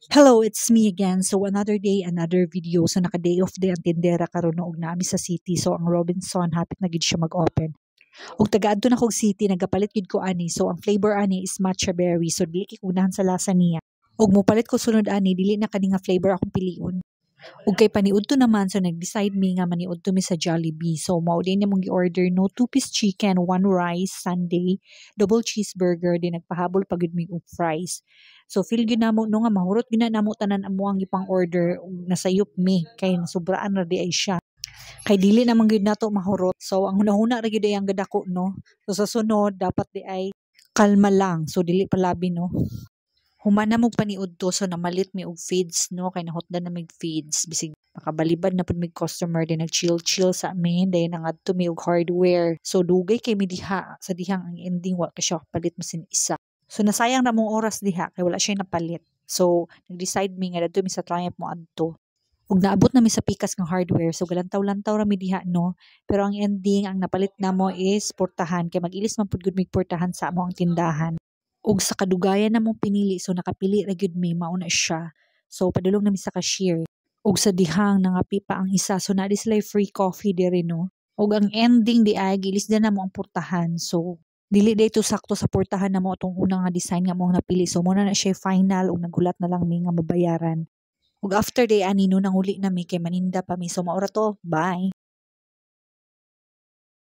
Hello, it's me again. So another day, another video. So naka-day off day ang tindera karon og naami sa city. So ang Robinson hapit na gid siya mag-open. Og taga-adto na kog city nagapalit gid ko ani. So ang flavor ani is matcha berry. So dili kay unahan sa lasa niya. Og mopalit ko sunod ani dili na kani nga flavor akong piliun. Ug kay paniudto naman so nag-decide mi nga maniudto mi sa Jollibee. So mao din namong gi-order no 2-piece chicken, 1 rice, sundae, double cheeseburger, din nagpahabol pa gid mi og fries. So feel gyud namo no nga mahurot gyud na namo tanan amo ang ipang order ug nasayop mi kay nasubraan na di ay siya. Kay dili naman gyud nato mahurot. So ang hunahuna ra gyud ay ang gadako no. So sa sunod dapat di ay kalma lang. So dili palabi no. Human na mo paniudto so namalit mi og feeds no kay nahutdan na mig feeds bisig makabalibad na pud mig customer din nag-chill sa amin dayon nangadto mi og hardware. So dugay kay mi diha sa dihang ang ending wa ka siya palit masin isa. So nasayang na mong oras diha kay wala siya napalit. So nag-decide mi nga dadto mi sa Triumph mo adto. Ug naabot na mi sa pikas ng hardware so galantaw-lantaw ra mi diha no. Pero ang ending ang napalit na mo is portahan kay mag-ilis man pud gud mig portahan sa amo ang tindahan. Ug sa kadugayan namong pinili so nakapili ra gyud mi mao na siya. So padulong na mi sa cashier. Ug sa dihang nangapi pa ang isa so na di sila free coffee diri no. Ug ang ending di ay gilisdan na mo ang portahan. So dili dayto sakto sa portahan na mo atong unang nga design nga mo napili. So muna na siya final ug nagulat na lang mi nga mabayaran. Ug after day ani no nanguli na mi kay maninda pa mi so maura to. Bye.